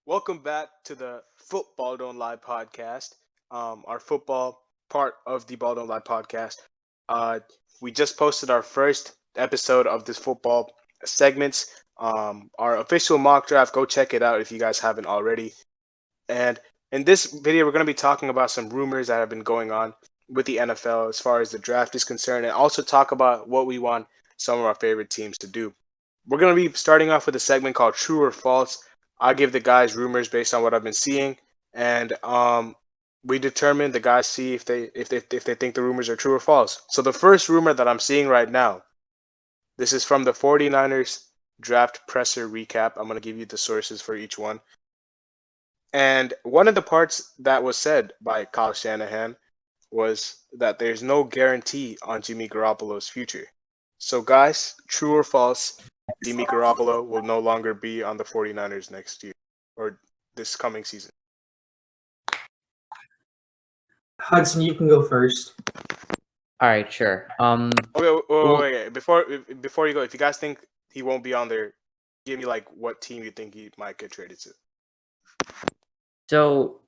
Welcome back to the Football Don't Lie podcast, our football part of the Ball Don't Lie podcast. Uh, we just posted our first episode of this football segments, our official mock draft. Go check it out if you guys haven't already. And in this video, we're going to be talking about some rumors that have been going on with the NFL as far as the draft is concerned, and also talk about what we want some of our favorite teams to do. We're going to be starting off with a segment called True or False. I give the guys rumors based on what I've been seeing, and we determine the guys see if they think the rumors are true or false. So the first rumor that I'm seeing right now, this is from the 49ers draft presser recap. I'm going to give you the sources for each one. And one of the parts that was said by Kyle Shanahan was that there's no guarantee on Jimmy Garoppolo's future. So, guys, true or false, Jimmy Garoppolo will no longer be on the 49ers next year or this coming season? Hudson, you can go first. All right, sure. Okay. Before you go, if you guys think he won't be on there, give me like what team you think he might get traded to. So,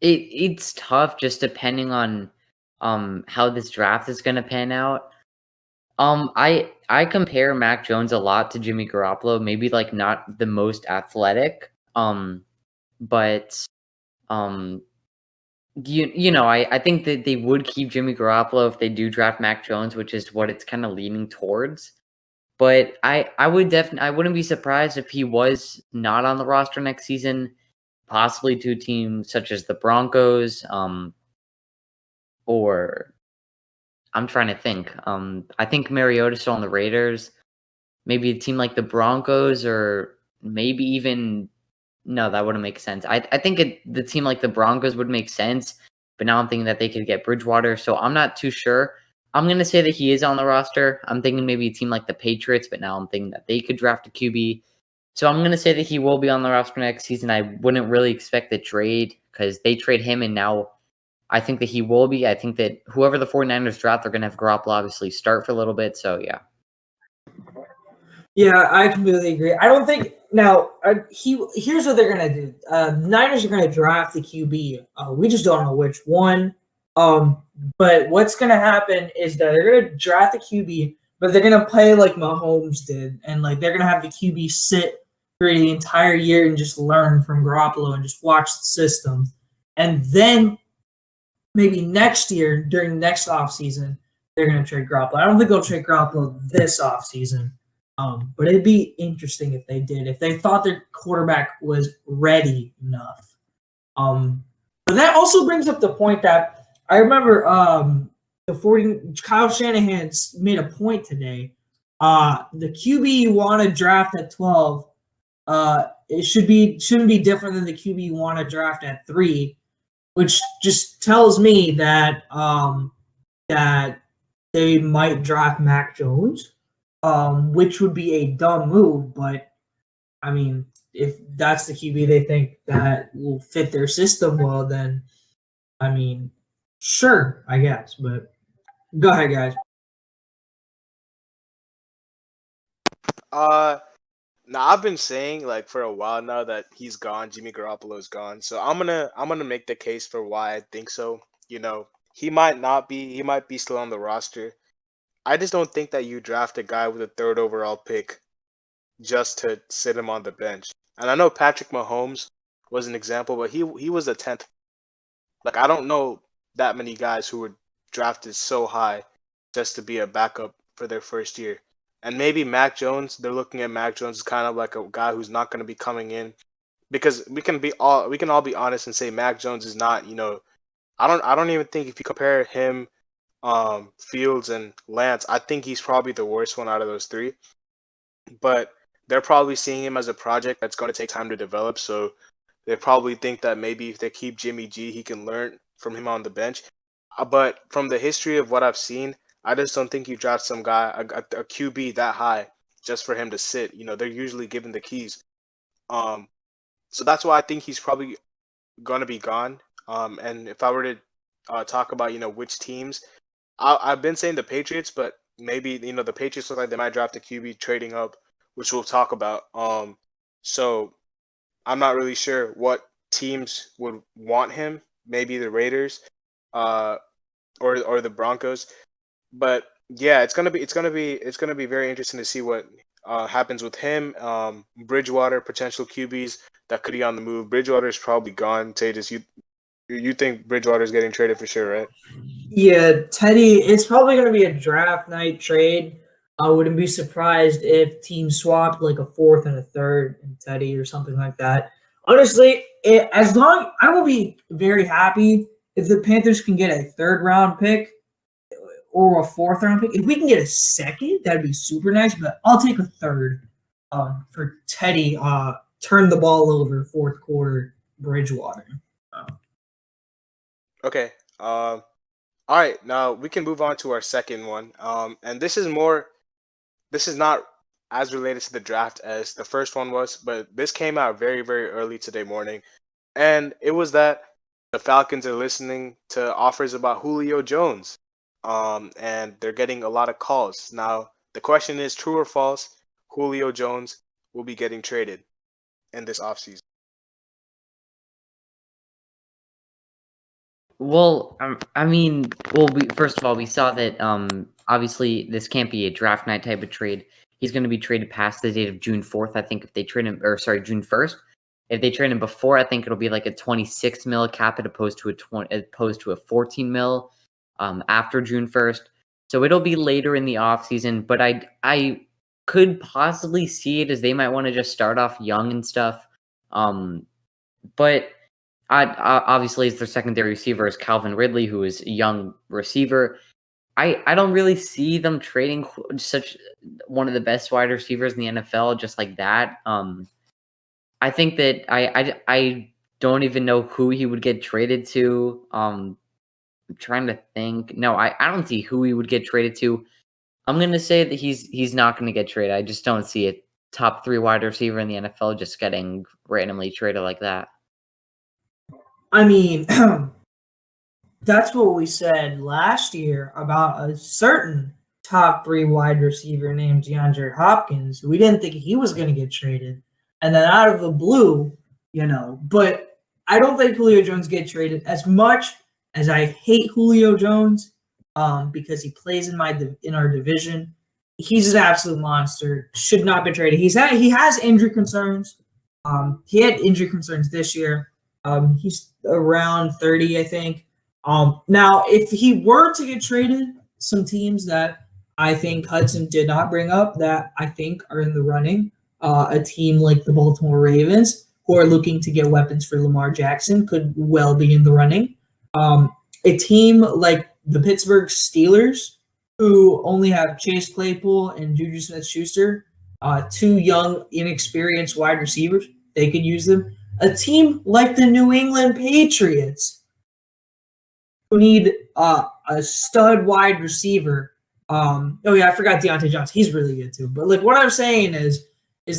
it's tough just depending on how this draft is gonna pan out. I compare Mac Jones a lot to Jimmy Garoppolo. Maybe like not the most athletic, but I think that they would keep Jimmy Garoppolo if they do draft Mac Jones, which is what it's kind of leaning towards. But I wouldn't be surprised if he was not on the roster next season, possibly to a team such as the Broncos, or I'm trying to think. I think Mariota's still on the Raiders. Maybe a team like the Broncos, or maybe even no, that wouldn't make sense. I think the team like the Broncos would make sense, but now I'm thinking that they could get Bridgewater, so I'm not too sure. I'm going to say that he is on the roster. I'm thinking maybe a team like the Patriots, but now I'm thinking that they could draft a QB. So I'm going to say that he will be on the roster next season. I wouldn't really expect the trade because they trade him, and now I think that he will be. I think that whoever the 49ers draft, they're going to have Garoppolo obviously start for a little bit, so yeah. Yeah, I completely agree. I don't think now. Here's what they're gonna do. Niners are gonna draft the QB. We just don't know which one. But what's gonna happen is that they're gonna draft the QB, but they're gonna play like Mahomes did, and like they're gonna have the QB sit for the entire year and just learn from Garoppolo and just watch the system, and then maybe next year during next offseason, they're gonna trade Garoppolo. I don't think they'll trade Garoppolo this offseason. But it'd be interesting if they did, if they thought their quarterback was ready enough. But that also brings up the point that I remember Kyle Shanahan made a point today. The QB you want to draft at 12, it shouldn't be different than the QB you want to draft at 3, which just tells me that that they might draft Mac Jones. Which would be a dumb move, but I mean, if that's the QB they think that will fit their system well, then I mean, sure, I guess. But go ahead, guys. Now I've been saying like for a while now that he's gone, Jimmy Garoppolo's gone. So I'm gonna make the case for why I think so. He might be still on the roster. I just don't think that you draft a guy with a third overall pick just to sit him on the bench. And I know Patrick Mahomes was an example, but he was a 10th. Like I don't know that many guys who were drafted so high just to be a backup for their first year. And maybe Mac Jones, they're looking at Mac Jones as kind of like a guy who's not going to be coming in because we can all be honest and say Mac Jones is not, I don't even think if you compare him Fields and Lance, I think he's probably the worst one out of those three. But they're probably seeing him as a project that's going to take time to develop. So they probably think that maybe if they keep Jimmy G, he can learn from him on the bench. But from the history of what I've seen, I just don't think you draft some guy, a QB that high, just for him to sit. They're usually given the keys. Um, so that's why I think he's probably going to be gone. And if I were to talk about, which teams, I've been saying the Patriots, but maybe the Patriots look like they might draft a QB trading up, which we'll talk about. So I'm not really sure what teams would want him. Maybe the Raiders, uh, or the Broncos. But yeah, it's gonna be very interesting to see what happens with him. Bridgewater, potential QBs that could be on the move. Bridgewater is probably gone. Tatus, you think Bridgewater is getting traded for sure, right? Yeah, Teddy, it's probably going to be a draft night trade. I wouldn't be surprised if teams swapped like a fourth and a third and Teddy or something like that. Honestly, as long I will be very happy if the Panthers can get a third round pick or a fourth round pick. If we can get a second, that'd be super nice. But I'll take a third for Teddy. Turn the ball over fourth quarter, Bridgewater. Okay. All right. Now we can move on to our second one. And this is more. This is not as related to the draft as the first one was, but this came out very, very early today morning, and it was that the Falcons are listening to offers about Julio Jones, and they're getting a lot of calls. Now, the question is, true or false? Julio Jones will be getting traded in this offseason. Well, I mean, well, first of all, we saw that obviously this can't be a draft night type of trade. He's going to be traded past the date of June 4th. I think if they trade him, or sorry, June 1st. If they trade him before, I think it'll be like a 26 mil cap opposed to a 14 mil after June 1st. So it'll be later in the offseason, but I could possibly see it as they might want to just start off young and stuff. But obviously, as their secondary receiver is Calvin Ridley, who is a young receiver. I don't really see them trading such one of the best wide receivers in the NFL just like that. I think that I don't even know who he would get traded to. I'm trying to think. No, I don't see who he would get traded to. I'm gonna say that he's not gonna get traded. I just don't see a top 3 wide receiver in the NFL just getting randomly traded like that. I mean, that's what we said last year about a certain top 3 wide receiver named DeAndre Hopkins. We didn't think he was going to get traded. And then out of the blue, but I don't think Julio Jones get traded as much as I hate Julio Jones because he plays in our division. He's an absolute monster. Should not be traded. He has injury concerns. He had injury concerns this year. He's around 30, I think. Now, if he were to get traded, some teams that I think Hudson did not bring up that I think are in the running, a team like the Baltimore Ravens, who are looking to get weapons for Lamar Jackson, could well be in the running. A team like the Pittsburgh Steelers, who only have Chase Claypool and Juju Smith-Schuster, 2 young, inexperienced wide receivers, they could use them. A team like the New England Patriots, who need a stud wide receiver. I forgot Deontay Johnson. He's really good too. But what I'm saying is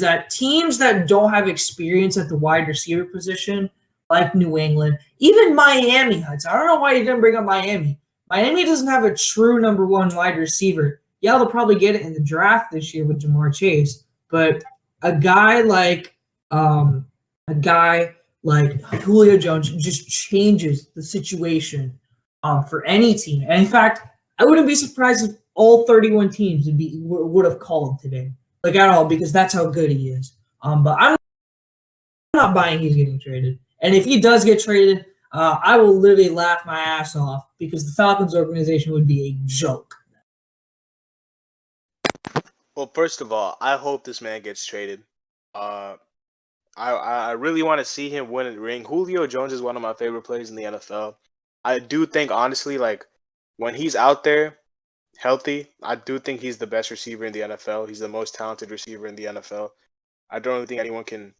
that teams that don't have experience at the wide receiver position, like New England, even Miami Hudson. I don't know why you didn't bring up Miami. Miami doesn't have a true number 1 wide receiver. Yeah, they'll probably get it in the draft this year with Ja'Marr Chase. But a guy like Julio Jones just changes the situation for any team. And in fact, I wouldn't be surprised if all 31 teams would have called today, at all, because that's how good he is. But I'm not buying he's getting traded. And if he does get traded, I will literally laugh my ass off because the Falcons organization would be a joke. Well, first of all, I hope this man gets traded. I really want to see him win a ring. Julio Jones is one of my favorite players in the NFL. I do think, honestly, when he's out there healthy, I do think he's the best receiver in the NFL. He's the most talented receiver in the NFL. I don't really think anyone can,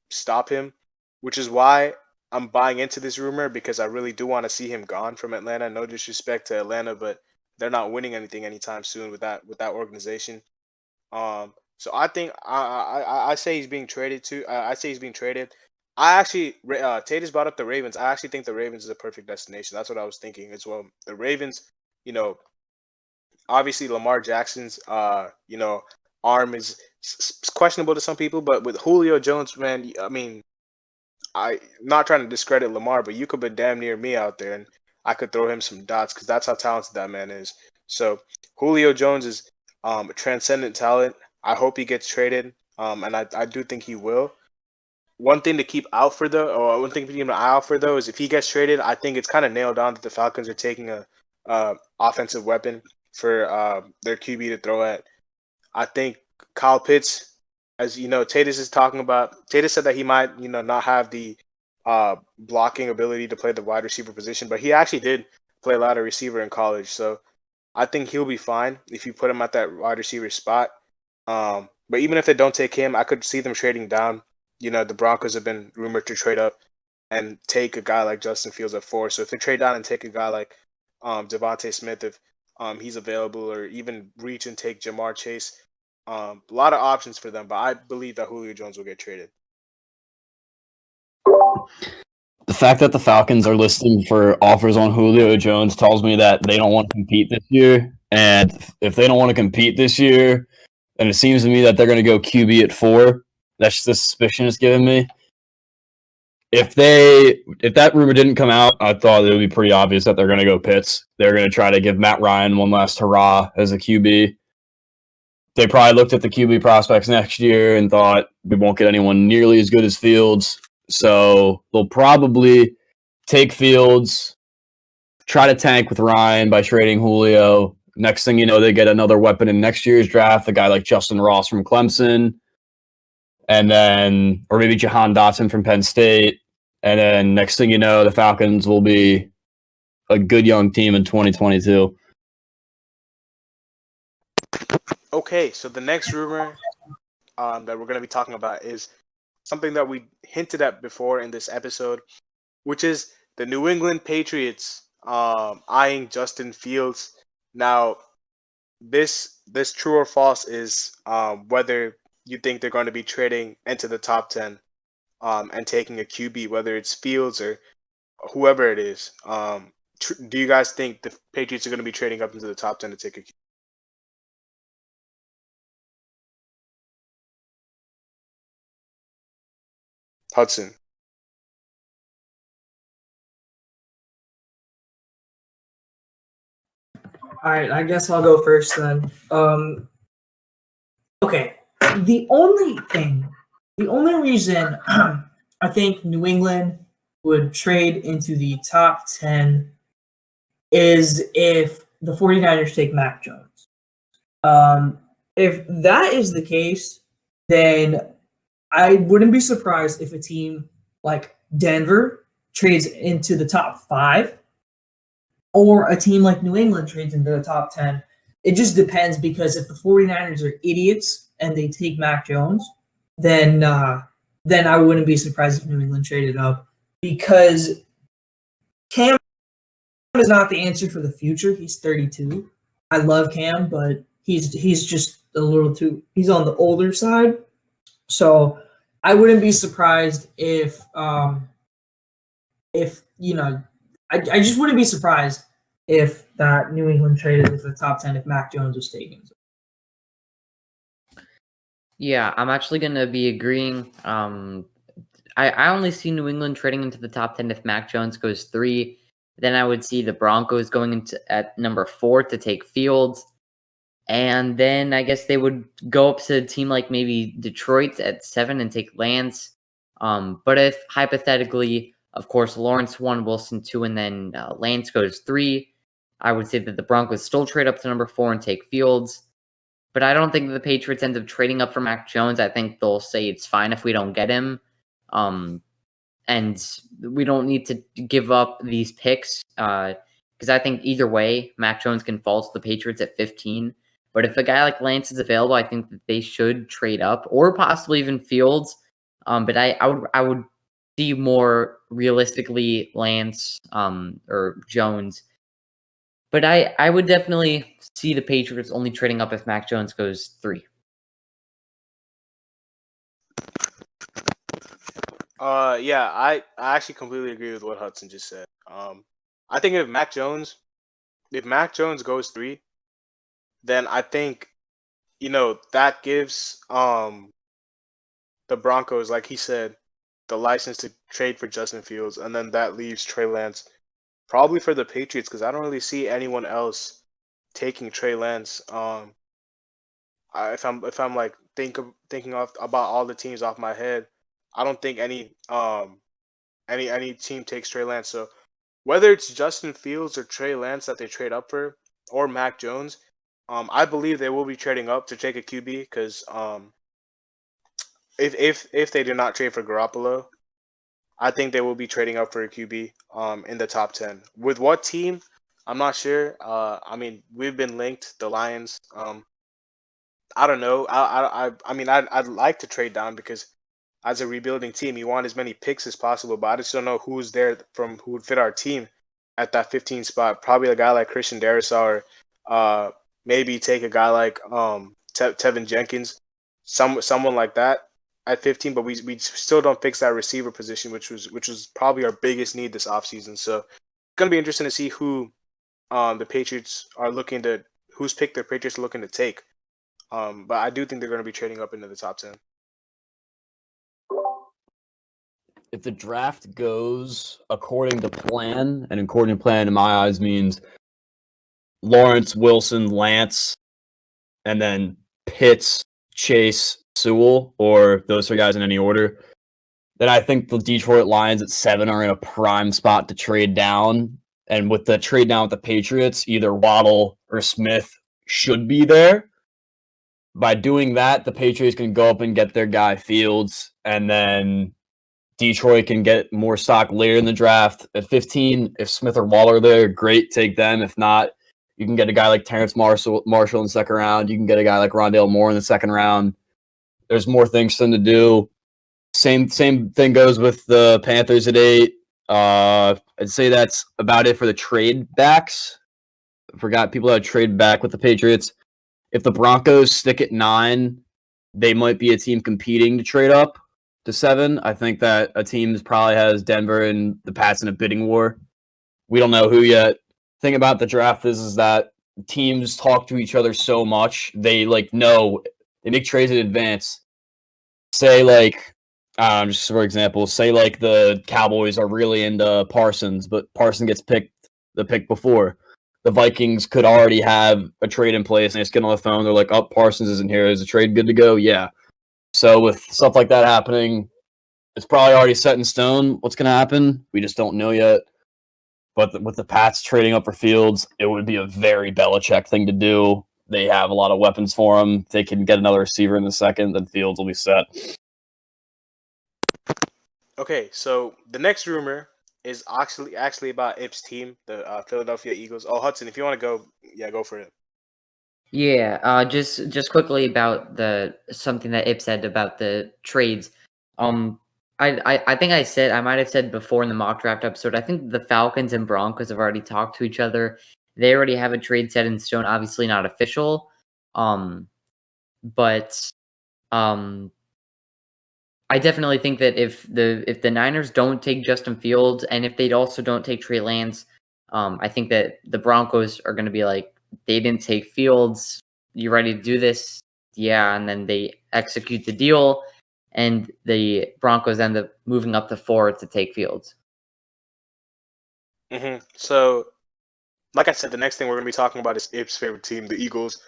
stop him, which is why I'm buying into this rumor, because I really do want to see him gone from Atlanta. No disrespect to Atlanta, but they're not winning anything anytime soon with that organization. So I think I say he's being traded to. I say he's being traded. I actually Tatus brought up the Ravens. I actually think the Ravens is a perfect destination. That's what I was thinking as well. The Ravens, obviously Lamar Jackson's arm is questionable to some people, but with Julio Jones, man, I mean, I not trying to discredit Lamar, but you could be damn near me out there, and I could throw him some dots because that's how talented that man is. So Julio Jones is a transcendent talent. I hope he gets traded, and I do think he will. One thing to keep out for though, or one thing to keep an eye out for though, is if he gets traded, I think it's kind of nailed on that the Falcons are taking a offensive weapon for their QB to throw at. I think Kyle Pitts, as you know, Tatus is talking about. Tatus said that he might, not have the blocking ability to play the wide receiver position, but he actually did play a lot of receiver in college. So I think he'll be fine if you put him at that wide receiver spot. But even if they don't take him, I could see them trading down. The Broncos have been rumored to trade up and take a guy like Justin Fields at 4. So if they trade down and take a guy like Devontae Smith, if he's available, or even reach and take Jamar Chase, a lot of options for them. But I believe that Julio Jones will get traded. The fact that the Falcons are listing for offers on Julio Jones tells me that they don't want to compete this year. And if they don't want to compete this year, then it seems to me that they're going to go QB at 4. That's just the suspicion it's giving me. If that rumor didn't come out, I thought it would be pretty obvious that they're going to go Pitts. They're going to try to give Matt Ryan one last hurrah as a QB. They probably looked at the QB prospects next year and thought we won't get anyone nearly as good as Fields. So they'll probably take Fields, try to tank with Ryan by trading Julio. Next thing you know, they get another weapon in next year's draft, a guy like Justin Ross from Clemson. And then, or maybe Jahan Dotson from Penn State. And then next thing you know, the Falcons will be a good young team in 2022. Okay, so the next rumor that we're going to be talking about is something that we hinted at before in this episode, which is the New England Patriots eyeing Justin Fields. Now, this true or false is whether you think they're going to be trading into the top 10 and taking a QB, whether it's Fields or whoever it is. Do you guys think the Patriots are going to be trading up into the top 10 to take a QB? Hudson. All right, I guess I'll go first then. Okay, the only reason I think New England would trade into the top 10 is if the 49ers take Mac Jones. If that is the case, then I wouldn't be surprised if a team like Denver trades into the top 5, or a team like New England trades into the top 10. It just depends, because if the 49ers are idiots and they take Mac Jones, then I wouldn't be surprised if New England traded up, because Cam is not the answer for the future. He's 32. I love Cam, but he's just a little too. He's on the older side, so I wouldn't be surprised if I just wouldn't be surprised if that New England traded into the top 10 if Mac Jones was taken. Yeah, I'm actually going to be agreeing. I only see New England trading into the top 10 if Mac Jones goes 3. Then I would see the Broncos going into at number 4 to take Fields. And then I guess they would go up to a team like maybe Detroit at 7 and take Lance. But if hypothetically, of course, Lawrence 1, Wilson 2, and then Lance goes 3, I would say that the Broncos still trade up to number 4 and take Fields. But I don't think that the Patriots end up trading up for Mac Jones. I think they'll say it's fine if we don't get him. And we don't need to give up these picks, because I think either way, Mac Jones can fall to the Patriots at 15. But if a guy like Lance is available, I think that they should trade up, or possibly even Fields. But I would see more realistically Lance or Jones. But I would definitely see the Patriots only trading up if Mac Jones goes 3. Yeah, I actually completely agree with what Hudson just said. I think if Mac Jones goes 3, then I think that gives the Broncos, like he said, the license to trade for Justin Fields, and then that leaves Trey Lance probably for the Patriots because I don't really see anyone else taking Trey Lance. If I'm like thinking of about all the teams off my head, I don't think any team takes Trey Lance. So whether it's Justin Fields or Trey Lance that they trade up for, or Mac Jones, I believe they will be trading up to take a QB because if they do not trade for Garoppolo, I think they will be trading up for a QB in the top 10. With what team? I'm not sure. I mean, we've been linked, the Lions. I don't know. I mean, I'd like to trade down because as a rebuilding team, you want as many picks as possible, but I just don't know who's there from who would fit our team at that 15 spot. Probably a guy like Christian Darrisaw or maybe take a guy like Tevin Jenkins, someone like that at 15, but we still don't fix that receiver position, which was probably our biggest need this offseason. So it's gonna be interesting to see who the Patriots are looking to whose pick the Patriots are looking to take. But I do think they're going to be trading up into the top 10. If the draft goes according to plan, and according to plan in my eyes means Lawrence, Wilson, Lance, and then Pitts, Chase, Sewell, or those three guys in any order, then I think the Detroit Lions at 7 are in a prime spot to trade down. And with the trade down with the Patriots, either Waddle or Smith should be there. By doing that, the Patriots can go up and get their guy Fields, and then Detroit can get more stock later in the draft. At 15, if Smith or Waller are there, great, take them. If not, you can get a guy like Terrence Marshall in the second round. You can get a guy like Rondale Moore in the second round. There's more things for them to do. Same thing goes with the Panthers at 8. I'd say that's about it for the trade backs. I forgot people that trade back with the Patriots. If the Broncos stick at 9, they might be a team competing to trade up to 7. I think that a team probably has Denver and the Pats in a bidding war. We don't know who yet. Thing about the draft is that teams talk to each other so much. They know they make trades in advance. Say just for example, say the Cowboys are really into Parsons, but Parsons gets picked the pick before. The Vikings could already have a trade in place, and they just get on the phone. They're like, "Oh, Parsons isn't here. Is the trade good to go?" Yeah. So with stuff like that happening, it's probably already set in stone what's going to happen. We just don't know yet. But with the Pats trading up for Fields, it would be a very Belichick thing to do. They have a lot of weapons for him. If they can get another receiver in the second, then Fields will be set. Okay, so the next rumor is actually about Ip's team, the Philadelphia Eagles. Oh, Hudson, if you want to go, yeah, go for it. Yeah, just quickly about something that Ip said about the trades. I think I might have said before in the mock draft episode, I think the Falcons and Broncos have already talked to each other. They already have a trade set in stone, obviously not official. But I definitely think that if the Niners don't take Justin Fields, and if they also don't take Trey Lance, I think that the Broncos are going to be like, they didn't take Fields. You ready to do this? Yeah, and then they execute the deal, and the Broncos end up moving up to 4 to take Fields. So, like I said, the next thing we're going to be talking about is Ip's favorite team, the Eagles.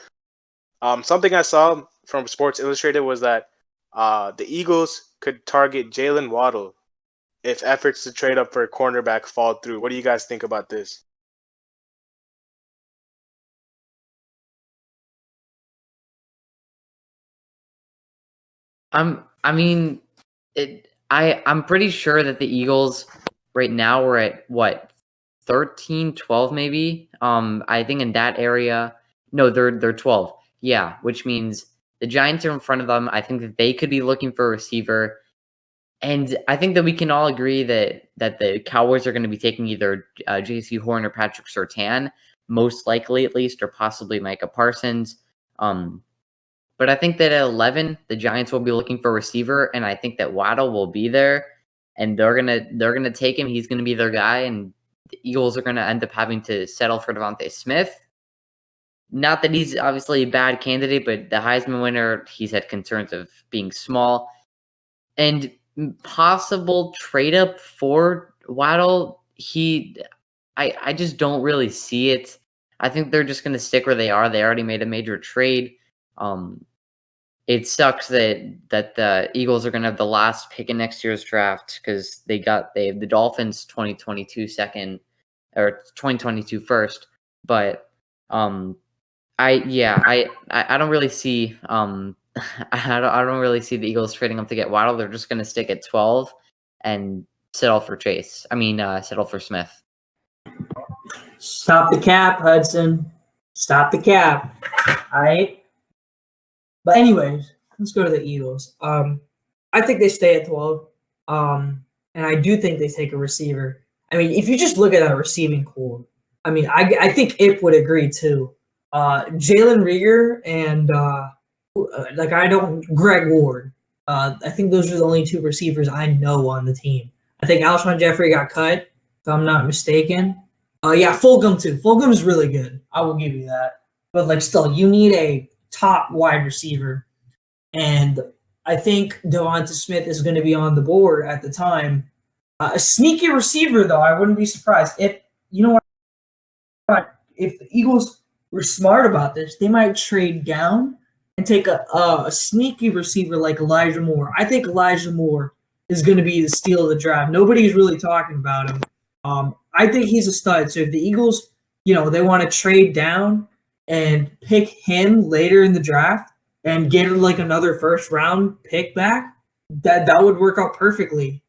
Something I saw from Sports Illustrated was that the Eagles could target Jalen Waddle if efforts to trade up for a cornerback fall through. What do you guys think about this? I'm pretty sure that the Eagles right now are at what, 13, 12 maybe. I think in that area. No, they're 12. Yeah, which means the Giants are in front of them. I think that they could be looking for a receiver. And I think that we can all agree that the Cowboys are going to be taking either J.C. Horn or Patrick Surtain, most likely at least, or possibly Micah Parsons. But I think that at 11, the Giants will be looking for a receiver, and I think that Waddle will be there, and they're gonna take him. He's gonna be their guy, and the Eagles are gonna end up having to settle for Devontae Smith. not that he's obviously a bad candidate, but the Heisman winner, he's had concerns of being small. And possible trade up for Waddle, I just don't really see it. I think they're just going to stick where they are. They already made a major trade. It sucks that the Eagles are going to have the last pick in next year's draft because they have the Dolphins 2022 second or 2022 first. But I don't really see I don't really see the Eagles trading up to get Waddle. They're just going to stick at 12 and settle for Chase. Settle for Smith. Stop the cap, Hudson. Stop the cap. All right. But anyways, let's go to the Eagles. I think they stay at 12. And I do think they take a receiver. I mean, if you just look at that receiving core, I mean, I think Ip would agree too. Jalen Reagor and Greg Ward. I think those are the only two receivers I know on the team. I think Alshon Jeffrey got cut, if I'm not mistaken. Fulgham too. Fulgham is really good. I will give you that. But still, you need a top wide receiver, and I think Devonta Smith is going to be on the board at the time. A sneaky receiver, though, I wouldn't be surprised if if the Eagles were smart about this, they might trade down and take a sneaky receiver like Elijah Moore. I think Elijah Moore is going to be the steal of the draft. Nobody's really talking about him. I think he's a stud. So if the Eagles, they want to trade down and pick him later in the draft and get another first round pick back, that would work out perfectly.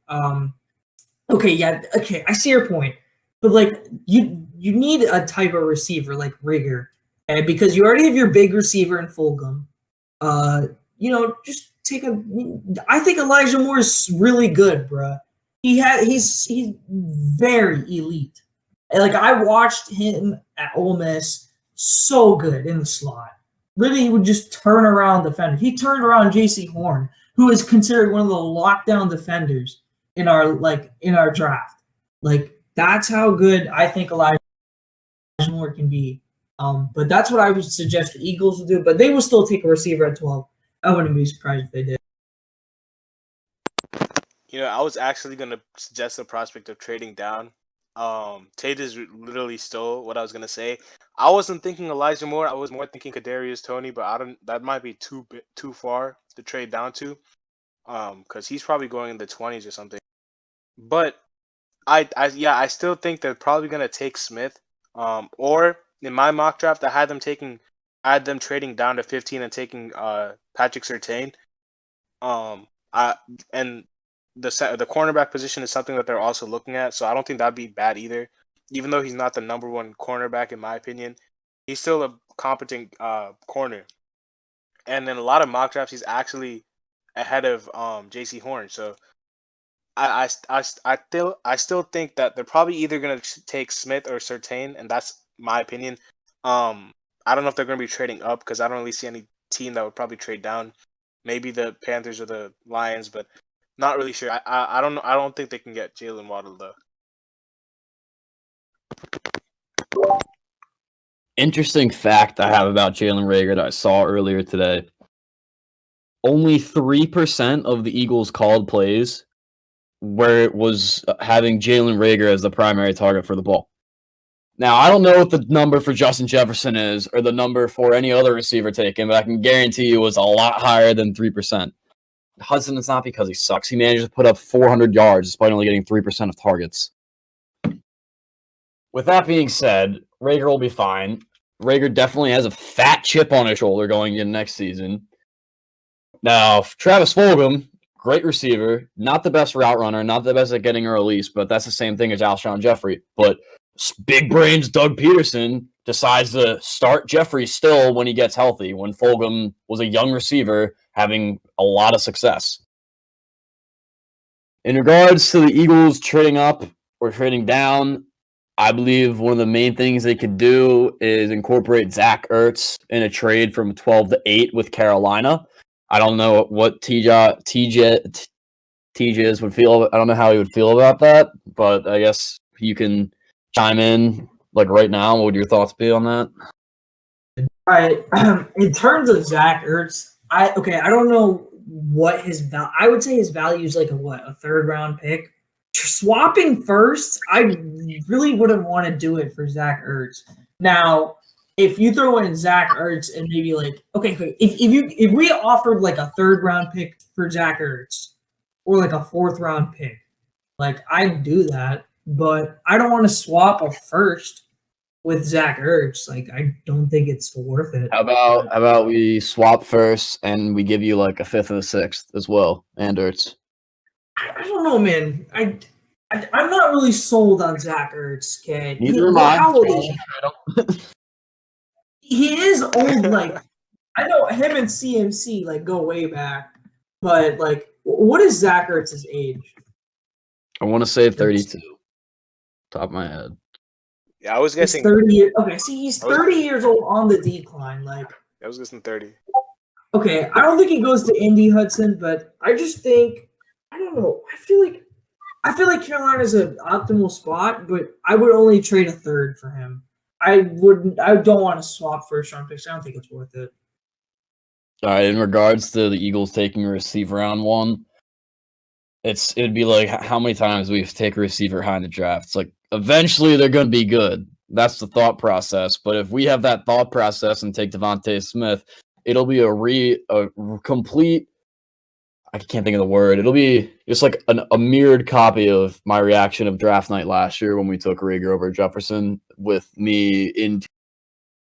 Okay, I see your point. But you need a type of receiver like Reagor, because you already have your big receiver in Fulgham. Just take I think Elijah Moore is really good, bruh. He's very elite. I watched him at Ole Miss, so good in the slot. Really, he would just turn around defenders. He turned around J.C. Horn, who is considered one of the lockdown defenders in our draft. That's how good I think Elijah Moore can be. But that's what I would suggest the Eagles would do. But they will still take a receiver at 12. I wouldn't be surprised if they did. I was actually gonna suggest the prospect of trading down. Tate is literally stole what I was gonna say. I wasn't thinking Elijah Moore. I was more thinking Kadarius Toney, but that might be too far to trade down to. Because he's probably going in the 20s or something. But I still think they're probably gonna take Smith. Or in my mock draft, I had them trading down to 15 and taking Patrick Surtain. The cornerback position is something that they're also looking at, so I don't think that'd be bad either. Even though he's not the number one cornerback in my opinion, he's still a competent corner. And in a lot of mock drafts, he's actually ahead of J.C. Horn. So I still think that they're probably either gonna take Smith or Surtain, and that's my opinion. I don't know if they're gonna be trading up because I don't really see any team that would probably trade down. Maybe the Panthers or the Lions, but not really sure. I don't know. I don't think they can get Jalen Waddle though. Interesting fact I have about Jalen Reagor that I saw earlier today. Only 3% of the Eagles called plays where it was having Jalen Reagor as the primary target for the ball. Now, I don't know what the number for Justin Jefferson is or the number for any other receiver taken, but I can guarantee you it was a lot higher than 3%. Hudson, it's not because he sucks. He managed to put up 400 yards despite only getting 3% of targets. With that being said, Reagor will be fine. Reagor definitely has a fat chip on his shoulder going into next season. Now, Travis Fulgham, great receiver, not the best route runner, not the best at getting a release, but that's the same thing as Alshon Jeffrey. But big brains Doug Peterson decides to start Jeffrey still when he gets healthy, when Fulgham was a young receiver having a lot of success. In regards to the Eagles trading up or trading down, I believe one of the main things they could do is incorporate Zach Ertz in a trade from 12 to 8 with Carolina. I don't know what TJ would feel. I don't know how he would feel about that, but I guess you can chime in right now. What would your thoughts be on that? All right. In terms of Zach Ertz, I don't know what his value. I would say his value is like a third round pick. Swapping first, I really wouldn't want to do it for Zach Ertz. Now, if you throw in Zach Ertz and maybe if we offered like a third round pick for Zach Ertz or like a fourth round pick, like I'd do that, but I don't want to swap a first with Zach Ertz. Like I don't think it's worth it. How about we swap first and we give you like a fifth and a sixth as well, and Ertz. I don't know, man. I'm not really sold on Zach Ertz. Okay, Neither am I. How old is he? He is old. Like I know him and CMC like go way back, but like, what is Zach Ertz's age? I want to say 32. Top of my head. Yeah, I was He's guessing 30. Okay, see, he's 30 years old on the decline. Like, I was guessing 30. okay, I don't think he goes to Indy, Hudson, but I just think I don't know. I feel like Carolina's an optimal spot, but I would only trade a third for him. I don't want to swap first round picks. I don't think it's worth it. All right. In regards to the Eagles taking a receiver round one, it'd be like how many times we take a receiver high in the draft. It's like eventually they're going to be good. That's the thought process. But if we have that thought process and take Devontae Smith, it'll be a complete. I can't think of the word. It'll be just like a mirrored copy of my reaction of draft night last year when we took Rager over Jefferson, with me in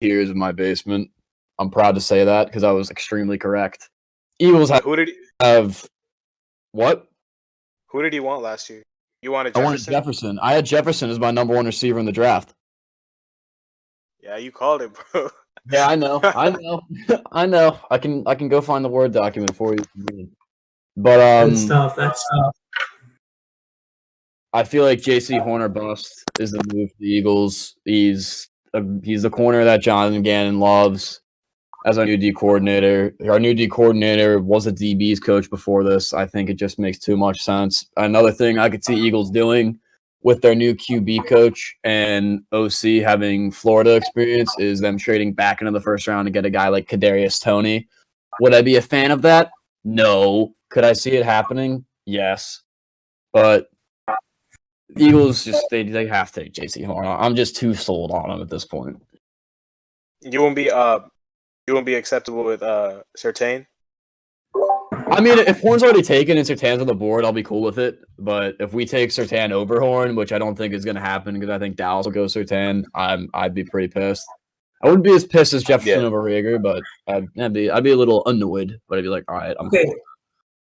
tears in my basement. I'm proud to say that because I was extremely correct. Eagles have what? Who did he want last year? You wanted I Jefferson? wanted Jefferson. I had Jefferson as my number one receiver in the draft. Yeah, you called it, bro. Yeah, I know. I know. I can go find the Word document for you. But That's tough. That's tough. I feel like J.C. Horner bust is the move for the Eagles. He's the corner that Jonathan Gannon loves as our new D coordinator. Our new D coordinator was a DB's coach before this. I think it just makes too much sense. Another thing I could see Eagles doing with their new QB coach and OC having Florida experience is them trading back into the first round to get a guy like Kadarius Toney. Would I be a fan of that? No. Could I see it happening? Yes. But the Eagles they have to take J.C. Horner. I'm just too sold on him at this point. You won't be acceptable with Surtain? I mean, if Horn's already taken and Surtain's on the board, I'll be cool with it. But if we take Surtain over Horn, which I don't think is going to happen because I think Dallas will go Surtain, I'd be pretty pissed. I wouldn't be as pissed as Jefferson over Rager, but I'd be a little annoyed. But I'd be like, all right, I'm okay. Cool.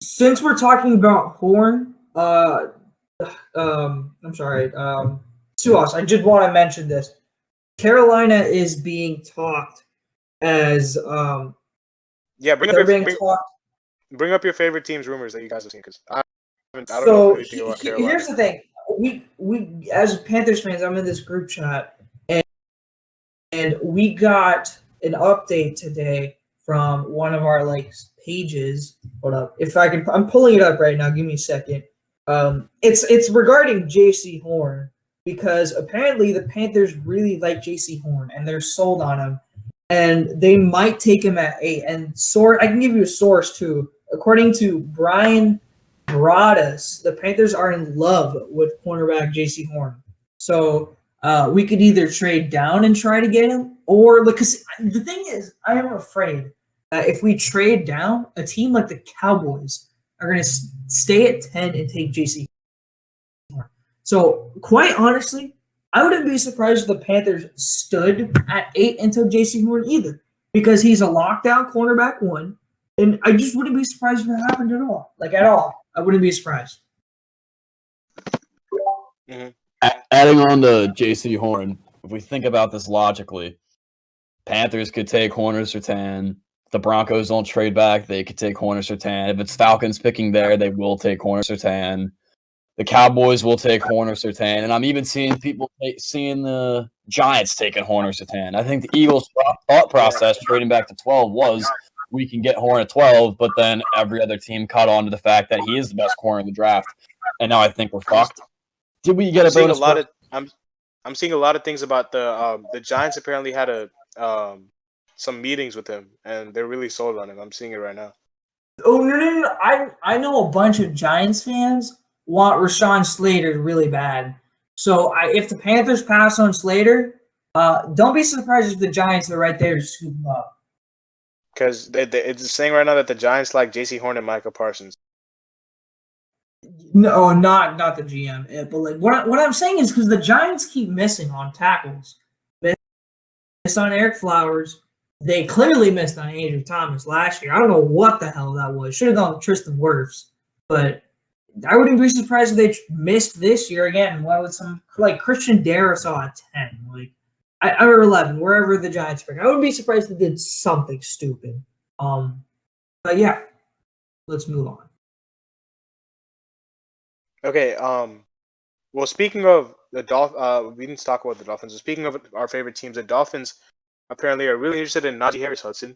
Since we're talking about Horn, I'm sorry, Suos, I just want to mention this. Carolina is being talked as bring up your favorite team's rumors that you guys have seen, because I don't know anything about Carolina. Here's the thing: we as Panthers fans, I'm in this group chat, and we got an update today from one of our pages. Hold up, I'm pulling it up right now. Give me a second. It's regarding J.C. Horn, because apparently the Panthers really like J.C. Horn and they're sold on him, and they might take him at 8. And I can give you a source too. According to Brian Broaddus, the Panthers are in love with cornerback J.C. Horn. So we could either trade down and try to get him, or because the thing is, I am afraid that if we trade down, a team like the Cowboys are going to stay at 10 and take J.C. Horn. So quite honestly, I wouldn't be surprised if the Panthers stood at 8 and took J.C. Horn either, because he's a lockdown cornerback 1, and I just wouldn't be surprised if it happened at all. At all. I wouldn't be surprised. Mm-hmm. Adding on to J.C. Horn, if we think about this logically, Panthers could take Horner Surtain. The Broncos don't trade back, they could take Horner Surtain. If it's Falcons picking there, they will take Horner Surtain. The Cowboys will take Horner Surtain. And I'm even seeing people seeing the Giants taking Horner Surtain. I think the Eagles' thought process trading back to 12 was we can get Horn at 12, but then every other team caught on to the fact that he is the best corner in the draft. And now I think we're fucked. Did we get a bonus? I'm seeing a lot of things about the Giants apparently had a some meetings with him, and they're really sold on him. I'm seeing it right now. Oh no! I know a bunch of Giants fans want Rashawn Slater really bad. So if the Panthers pass on Slater, don't be surprised if the Giants are right there to scoop him up. Because it's saying right now that the Giants like J.C. Horn and Micah Parsons. No, not the GM. But like what I'm saying is because the Giants keep missing on tackles, missed on Eric Flowers. They clearly missed on Andrew Thomas last year. I don't know what the hell that was. Should have gone with Tristan Wirfs, but I wouldn't be surprised if they missed this year again. Why would some like Christian Darrisaw at 10, like or 11, wherever the Giants pick? I wouldn't be surprised if they did something stupid. But yeah, let's move on. Okay. Well, speaking of the we didn't talk about the Dolphins. Speaking of our favorite teams, the Dolphins apparently are really interested in Najee Harris, Hudson.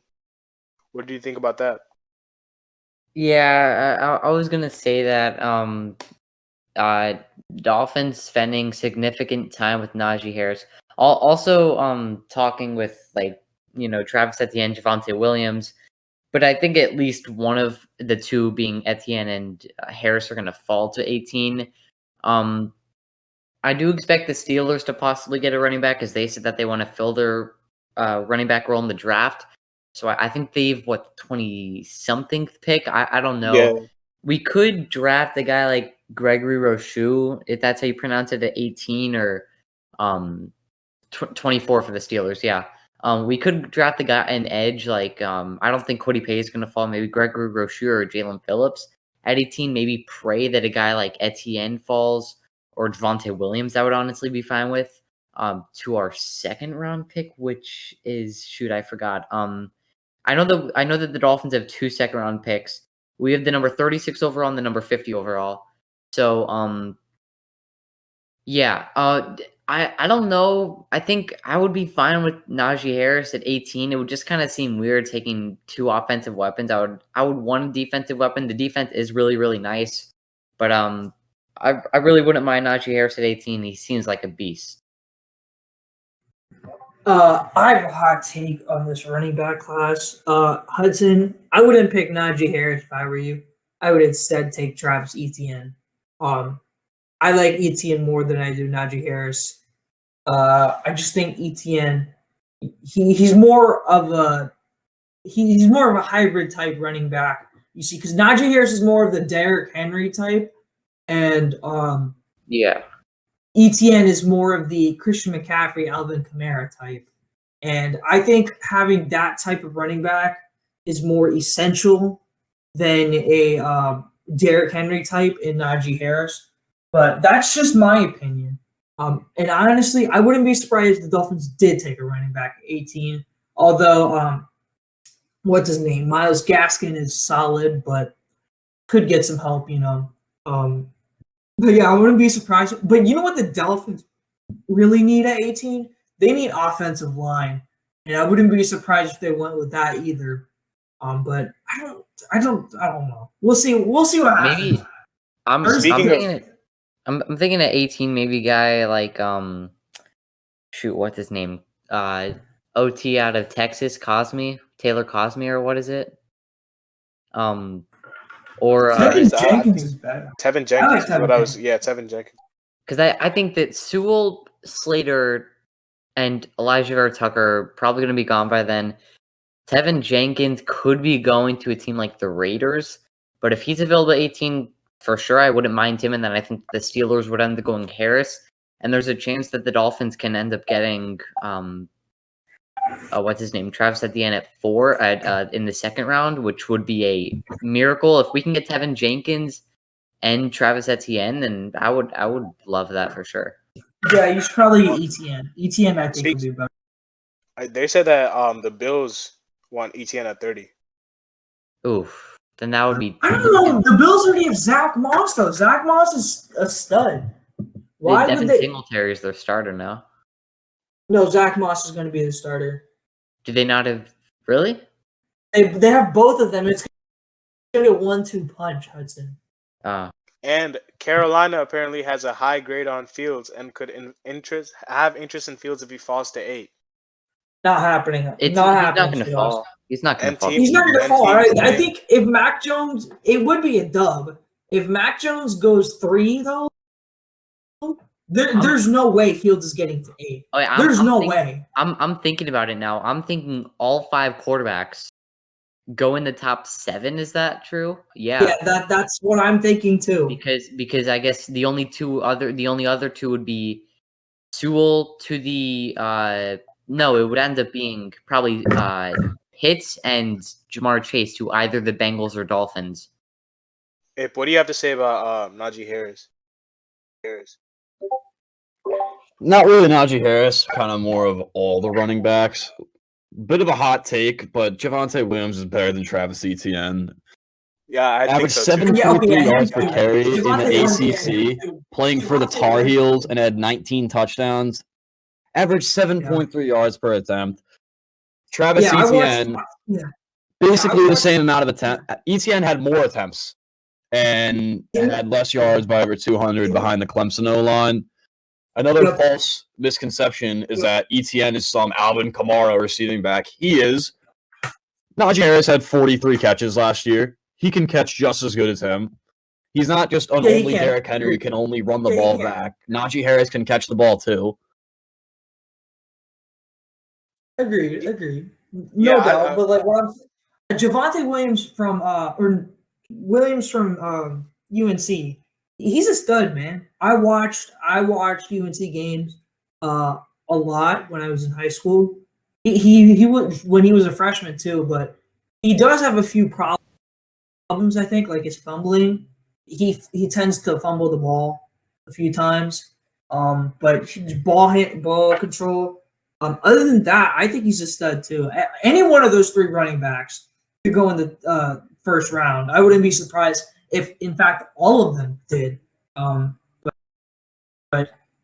What do you think about that? Yeah, I was gonna say that Dolphins spending significant time with Najee Harris. Also, talking with Travis Etienne, Javonte Williams, but I think at least one of the two, being Etienne and Harris, are gonna fall to 18. I do expect the Steelers to possibly get a running back, because they said that they want to fill their running back role in the draft. So I think they've 20-something pick. I don't know. Yeah. We could draft a guy like Gregory Rousseau, if that's how you pronounce it, at 18, or 24 for the Steelers. Yeah. We could draft a guy, an edge, like I don't think Cody Pay is going to fall. Maybe Gregory Rousseau or Jalen Phillips at 18. Maybe pray that a guy like Etienne falls, or Javonte Williams. I would honestly be fine with. To our second round pick, which is, I forgot. I know that the Dolphins have 2 second round picks. We have the number 36 overall and the number 50 overall. So yeah. I don't know. I think I would be fine with Najee Harris at 18. It would just kind of seem weird taking 2 offensive weapons. I would want a defensive weapon. The defense is really, really nice, but I really wouldn't mind Najee Harris at 18. He seems like a beast. I have a hot take on this running back class. Hudson, I wouldn't pick Najee Harris if I were you. I would instead take Travis Etienne. I like Etienne more than I do Najee Harris. I just think Etienne, he's more of a hybrid type running back. You see, because Najee Harris is more of the Derrick Henry type, and yeah. Etienne is more of the Christian McCaffrey, Alvin Kamara type. And I think having that type of running back is more essential than a Derrick Henry type in Najee Harris. But that's just my opinion. And honestly, I wouldn't be surprised if the Dolphins did take a running back at 18. Although, what's his name? Myles Gaskin is solid, but could get some help, But yeah, I wouldn't be surprised. But you know what the Dolphins really need at 18? They need offensive line, and I wouldn't be surprised if they went with that either. But I don't know. We'll see what happens. Maybe I'm thinking at 18, maybe a guy like what's his name? OT out of Texas, Taylor Cosme, or what is it? Or Tevin Jenkins is better. Tevin Jenkins is what I was. Yeah, Tevin Jenkins. Because I think that Sewell, Slater, and Elijah Vera Tucker are probably going to be gone by then. Tevin Jenkins could be going to a team like the Raiders, but if he's available at 18, for sure, I wouldn't mind him. And then I think the Steelers would end up going Harris, and there's a chance that the Dolphins can end up getting what's his name, Travis Etienne at 4 in the second round, which would be a miracle. If we can get Tevin Jenkins and Travis Etienne, then I would love that for sure. Yeah, you should probably get Etienne. Etienne, I think, would be better. They said that the Bills want Etienne at 30. Oof. Then that would be. I don't know. The Bills already have Zach Moss, though. Zach Moss is a stud. Why Devin would they? Singletary is their starter now. No, Zach Moss is going to be the starter. Do they not have really? They have both of them. It's going to be a 1-2 punch, Hudson. And Carolina apparently has a high grade on Fields and could have interest in Fields if he falls to 8. Not happening. He's not not happening. going to Seahawks. fall. He's not going to fall. team- He's not going to and fall. team I today- think if Mac Jones, it would be a dub. If Mac Jones goes 3, though, there's no way Fields is getting to 8. Oh, yeah, There's no thinking- way. I'm thinking about it now. I'm thinking all 5 quarterbacks go in the top 7. Is that true? Yeah, that's what I'm thinking too. Because I guess the only other two would be Sewell to the no, it would end up being probably Pitts and Jamar Chase to either the Bengals or Dolphins. What do you have to say about Najee Harris? Not really Najee Harris, kind of more of all the running backs. Bit of a hot take, but Javonte Williams is better than Travis Etienne. Yeah, I think Averaged so too. 7.3 yards per yeah. carry in Javonte the Williams, ACC, playing for the Tar Heels and had 19 touchdowns. Averaged 7.3 yards per attempt. Travis Yeah, I Etienne, watched- yeah. basically the same amount of attempts. Etienne had more attempts and had less yards by over 200 behind the Clemson O-line. Another Yep. false misconception is that Etienne is some Alvin Kamara receiving back. He is. Najee Harris had 43 catches last year. He can catch just as good as him. He's not just an Yeah, he only can. Derrick Henry who can only run the Yeah, he ball can. back. Najee Harris can catch the ball too. Agreed. No Yeah, doubt. But like what I'm Javonte Williams from UNC. He's a stud, man. I watched UNC games a lot when I was in high school. He was when he was a freshman too, but he does have a few problems, I think, like his fumbling. He tends to fumble the ball a few times. But his ball control. Other than that, I think he's a stud too. Any one of those 3 running backs could go in the first round. I wouldn't be surprised if, in fact, all of them did. But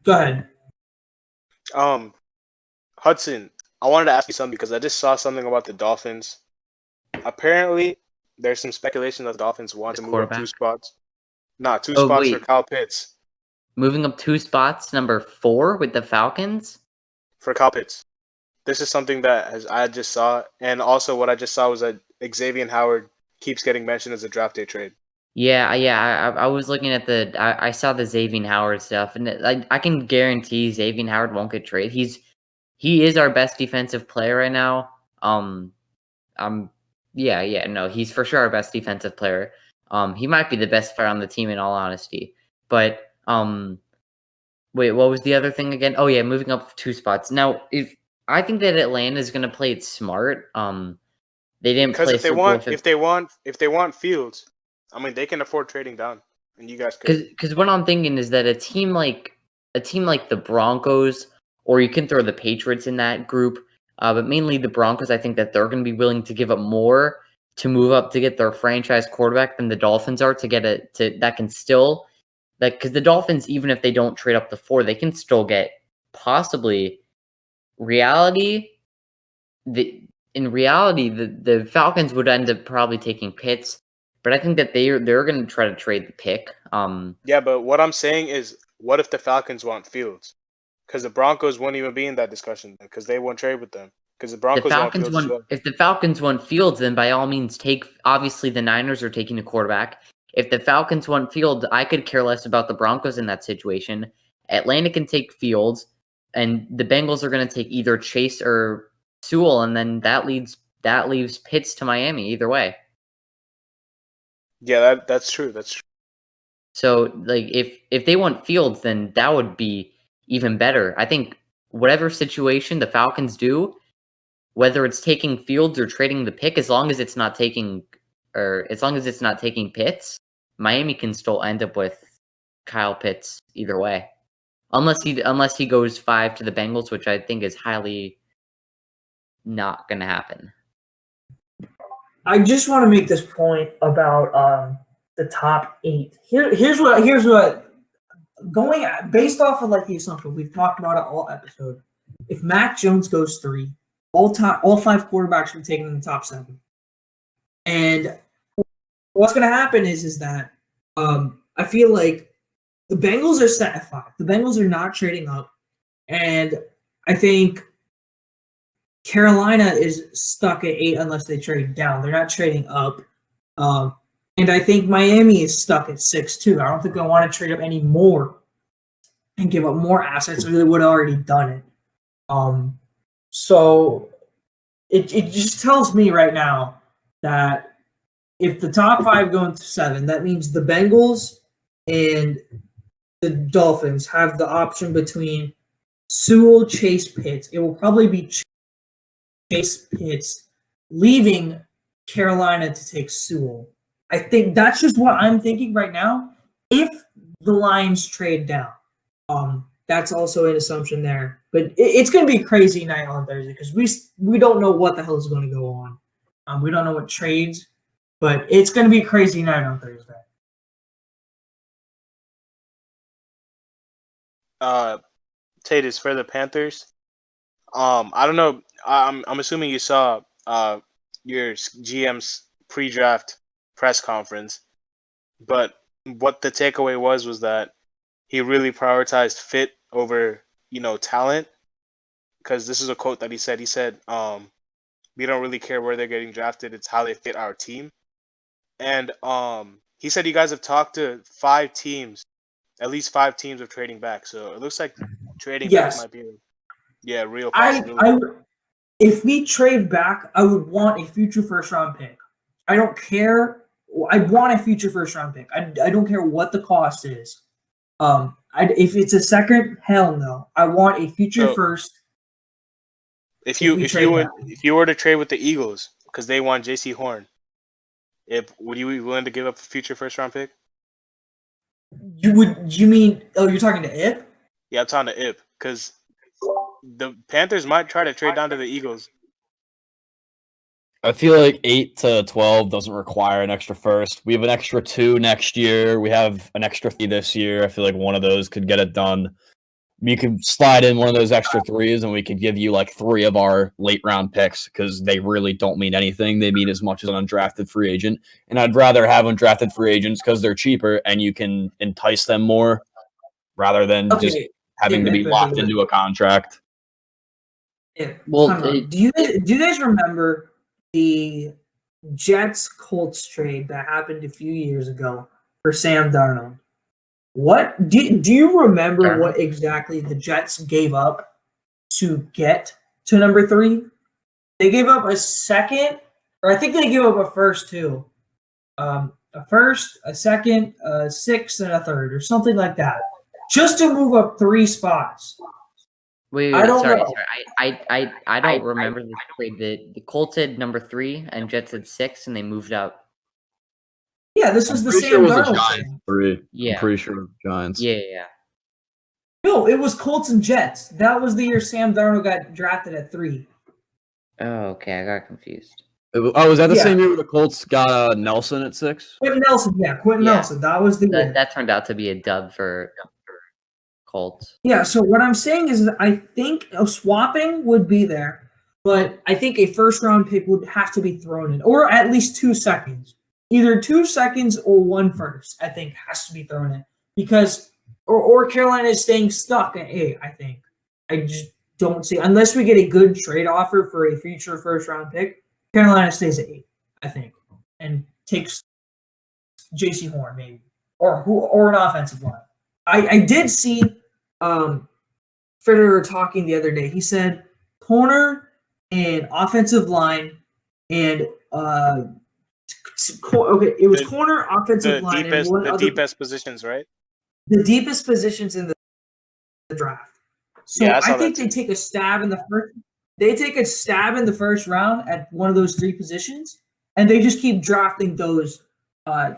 go ahead. Hudson, I wanted to ask you something because I just saw something about the Dolphins. Apparently, there's some speculation that the Dolphins want The to move up 2 quarterback? spots. Two Oh, spots for wait. Kyle Pitts. Moving up 2 spots, number 4 with the Falcons. For Kyle Pitts. This is something that I just saw, and also what I just saw was that Xavier Howard keeps getting mentioned as a draft day trade. Yeah. I was looking at I saw the Xavier Howard stuff, and I can guarantee Xavier Howard won't get traded. He is our best defensive player right now. No, he's for sure our best defensive player. He might be the best player on the team in all honesty. But wait, what was the other thing again? Oh yeah, moving up 2 spots. Now, if I think that Atlanta is going to play it smart. They didn't Because play if they want Fields, I mean they can afford trading down, and you guys could. Because what I'm thinking is that a team like the Broncos, or you can throw the Patriots in that group, but mainly the Broncos, I think that they're going to be willing to give up more to move up to get their franchise quarterback than the Dolphins are to get that can still, like, because the Dolphins, even if they don't trade up to 4, they can still get possibly in reality, the Falcons would end up probably taking Pitts, but I think that they're going to try to trade the pick. Yeah, but what I'm saying is, what if the Falcons want Fields? Because the Broncos won't even be in that discussion because they won't trade with them. Because the Broncos want Fields as well. If the Falcons want Fields, then by all means take. Obviously, the Niners are taking a quarterback. If the Falcons want Fields, I could care less about the Broncos in that situation. Atlanta can take Fields, and the Bengals are going to take either Chase or Sewell, and then that leaves Pitts to Miami. Either way. Yeah, that's true. That's true. So, like, if they want Fields, then that would be even better. I think whatever situation the Falcons do, whether it's taking Fields or trading the pick, as long as it's not taking Pitts, Miami can still end up with Kyle Pitts either way, unless he goes 5 to the Bengals, which I think is highly not going to happen. I just want to make this point about the top 8. Here's what going based off of like the assumption we've talked about it all episode. If Mac Jones goes 3, all 5 quarterbacks will be taken in the top 7. And what's going to happen is that I feel like the Bengals are set at 5. The Bengals are not trading up, and I think Carolina is stuck at 8 unless they trade down. They're not trading up. And I think Miami is stuck at 6 too. I don't think they want to trade up any more and give up more assets, or they would have already done it. So it just tells me right now that if the top 5 go into 7, that means the Bengals and the Dolphins have the option between Sewell, Chase, Pitts. It will probably be Chase, Pitts, leaving Carolina to take Sewell. I think that's just what I'm thinking right now. If the Lions trade down, that's also an assumption there. But it's going to be a crazy night on Thursday because we don't know what the hell is going to go on. We don't know what trades, but it's going to be a crazy night on Thursday. Tatus for the Panthers. I don't know. I'm assuming you saw your GM's pre-draft press conference, but what the takeaway was that he really prioritized fit over talent. Because this is a quote that he said. He said, "We don't really care where they're getting drafted. It's how they fit our team." And he said you guys have talked to 5 teams. At least 5 teams of trading back. So it looks like trading back might be a real possibility. If we trade back, I would want a future first-round pick. I don't care. I want a future first-round pick. I don't care what the cost is. If it's a second, hell no. I want a future first. If you were to trade with the Eagles because they want J.C. Horn, would you be willing to give up a future first-round pick? You mean? Oh, you're talking to Ip? Yeah, I'm talking to Ip because the Panthers might try to trade down to the Eagles. I feel like 8 to 12 doesn't require an extra first. We have an extra 2 next year. We have an extra 3 this year. I feel like one of those could get it done. You could slide in one of those extra 3s, and we could give you like 3 of our late round picks because they really don't mean anything. They mean as much as an undrafted free agent. And I'd rather have undrafted free agents because they're cheaper and you can entice them more rather than just having to be locked into a contract. Well, do you guys remember the Jets-Colts trade that happened a few years ago for Sam Darnold? What do you remember what exactly the Jets gave up to get to number 3? They gave up a second, or I think they gave up a first too. A first, a second, a sixth, and a third, or something like that, just to move up 3 spots. Wait, I don't sorry. know. I don't remember this trade. The Colts had number 3 and Jets had 6, and they moved up. Yeah, this was the Sam Darnold. 3. Yeah, I'm pretty sure Giants. Yeah. No, it was Colts and Jets. That was the year Sam Darnold got drafted at 3. Oh, okay, I got confused. Was that the same year where the Colts got Nelson at 6? Quentin Nelson. That was the year. That turned out to be a dub for Colts. Yeah, so what I'm saying is that I think a swapping would be there, but I think a first-round pick would have to be thrown in, or at least 2 seconds. Either 2 seconds or 1 first, I think, has to be thrown in. Because, or Carolina is staying stuck at 8, I think. I just don't see, unless we get a good trade offer for a future first-round pick, Carolina stays at 8, I think, and takes J.C. Horn, maybe, or an offensive line. I did see Federer talking the other day. He said corner and offensive line and it was corner, offensive line, and the deepest positions, right? The deepest positions in the draft. So yeah, I think they take a stab in the first. They take a stab in the first round at one of those 3 positions, and they just keep drafting those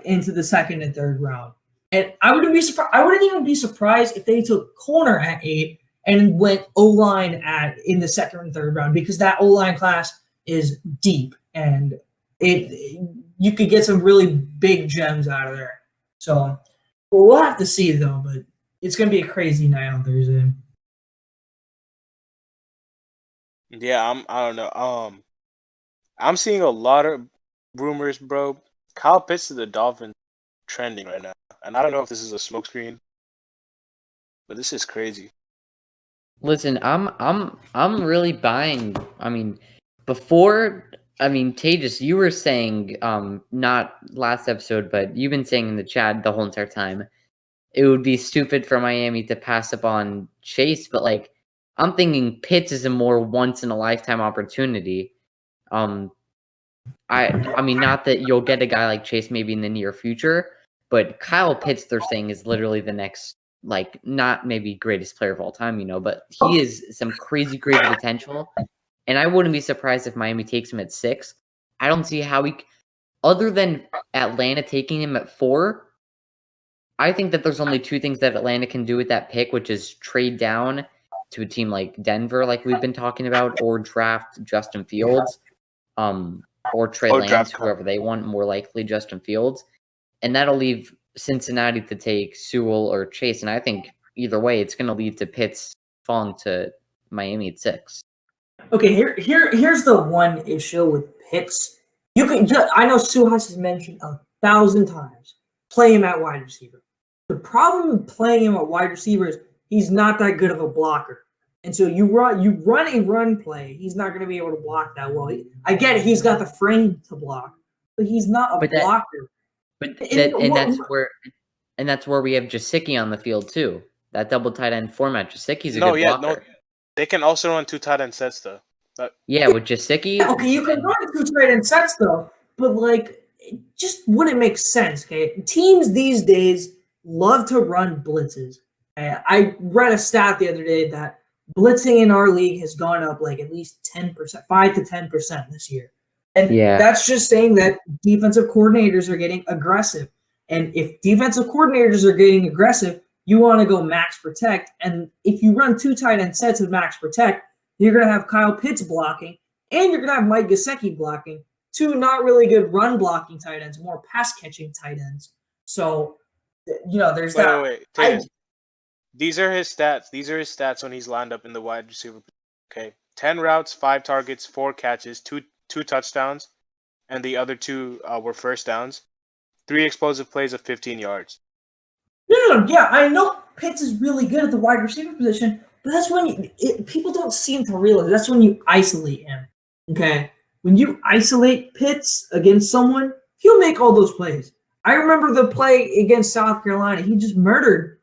into the second and third round. And I wouldn't be surprised. I wouldn't even be surprised if they took corner at 8 and went O-line in the second and third round, because that O-line class is deep, and you could get some really big gems out of there. So we'll have to see though, but it's gonna be a crazy night on Thursday. Yeah, I don't know. I'm seeing a lot of rumors, bro. Kyle Pitts to the Dolphins trending right now. And I don't know if this is a smokescreen, but this is crazy. Listen, I'm really buying. I mean, Tejas, you were saying, not last episode, but you've been saying in the chat the whole entire time, it would be stupid for Miami to pass up on Chase, but like, I'm thinking Pitts is a more once in a lifetime opportunity. I mean, not that you'll get a guy like Chase maybe in the near future, but Kyle Pitts, they're saying, is literally the next, like, not maybe greatest player of all time, but he is some crazy potential. And I wouldn't be surprised if Miami takes him at 6. I don't see how other than Atlanta taking him at 4, I think that there's only 2 things that Atlanta can do with that pick, which is trade down to a team like Denver, like we've been talking about, or draft Justin Fields. Or Trey Or Lance, draft whoever they want, more likely Justin Fields. And that'll leave Cincinnati to take Sewell or Chase. And I think either way, it's going to lead to Pitts falling to Miami at 6. Okay, here's the one issue with Pitts. I know Suhas has mentioned 1,000 times, play him at wide receiver. The problem with playing him at wide receiver is he's not that good of a blocker. And so you run a run play, he's not going to be able to block that well. I get it, he's got the frame to block, but he's not a blocker. That's where we have Gesicki on the field too. That double tight end format. Gesicki's a good blocker. No, they can also run 2 tight end sets though. Yeah, with Gesicki. Okay, you can run 2 tight end sets though, but like, it just wouldn't make sense. Okay, teams these days love to run blitzes. I read a stat the other day that blitzing in our league has gone up like at least 10%, 5 to 10% this year. And that's just saying that defensive coordinators are getting aggressive. And if defensive coordinators are getting aggressive, you want to go max protect. And if you run 2 tight end sets of max protect, you're going to have Kyle Pitts blocking, and you're going to have Mike Gesicki blocking, 2 not really good run blocking tight ends, more pass catching tight ends. So, there's that. Wait. These are his stats. These are his stats when he's lined up in the wide receiver. Okay, 10 routes, 5 targets, 4 catches, 2 touchdowns, and the other 2 were first downs. 3 explosive plays of 15 yards. No, yeah, I know Pitts is really good at the wide receiver position, but that's when people don't seem to realize that's when you isolate him. Okay, when you isolate Pitts against someone, he'll make all those plays. I remember the play against South Carolina. He just murdered.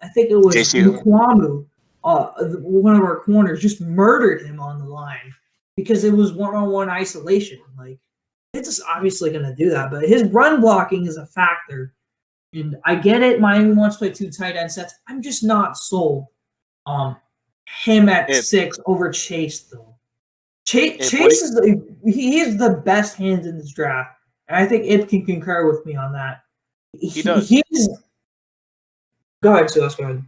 I think it was Nkwamu, one of our corners, just murdered him on the line because it was one-on-one isolation. Like, it's just obviously going to do that, but his run blocking is a factor. And I get it. Miami wants to play 2 tight end sets. I'm just not sold. Him at 6 over Chase though. Chase is the best hands in this draft, and I think Ib can concur with me on that. He does. Go ahead, Silas. Go ahead.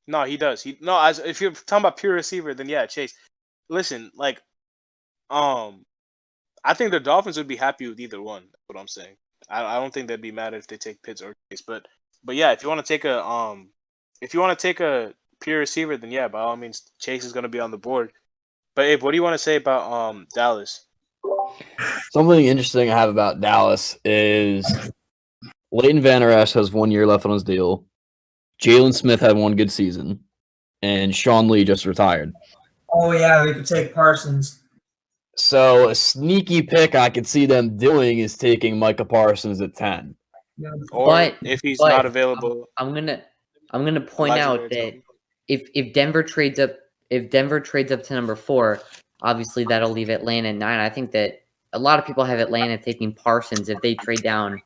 No, he does. If you're talking about pure receiver, then yeah, Chase. Listen, like, I think the Dolphins would be happy with either one. That's what I'm saying. I don't think they'd be mad if they take Pitts or Chase. But yeah, if you want to take a pure receiver, then yeah, by all means, Chase is going to be on the board. But Abe, what do you want to say about Dallas? Something interesting I have about Dallas is Leighton Vander Esch has 1 year left on his deal. Jalen Smith had 1 good season, and Sean Lee just retired. Oh yeah, we could take Parsons. So a sneaky pick I could see them doing is taking Micah Parsons at 10. Or if he's not available, I'm gonna point out that if Denver trades up to number 4, obviously that'll leave Atlanta at 9. I think that a lot of people have Atlanta taking Parsons if they trade down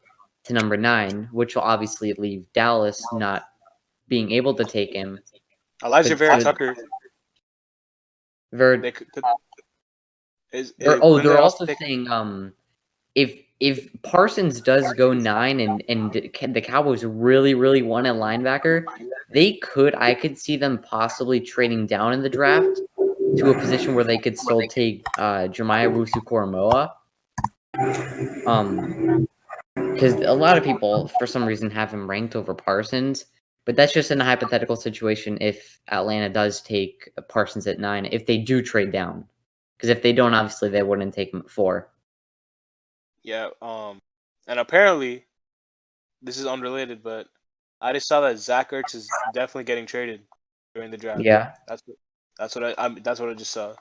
to number 9, which will obviously leave Dallas not being able to take him. Elijah Vera Tucker. They're also saying if Parsons does go 9 and the Cowboys really, really want a linebacker, I could see them possibly trading down in the draft to a position where they could still take Jeremiah Owusu-Koramoah. Because a lot of people, for some reason, have him ranked over Parsons. But that's just in a hypothetical situation if Atlanta does take Parsons at 9, if they do trade down. Because if they don't, obviously, they wouldn't take him at 4. Yeah, and apparently, this is unrelated, but I just saw that Zach Ertz is definitely getting traded. during the draft. Yeah. That's what I just saw.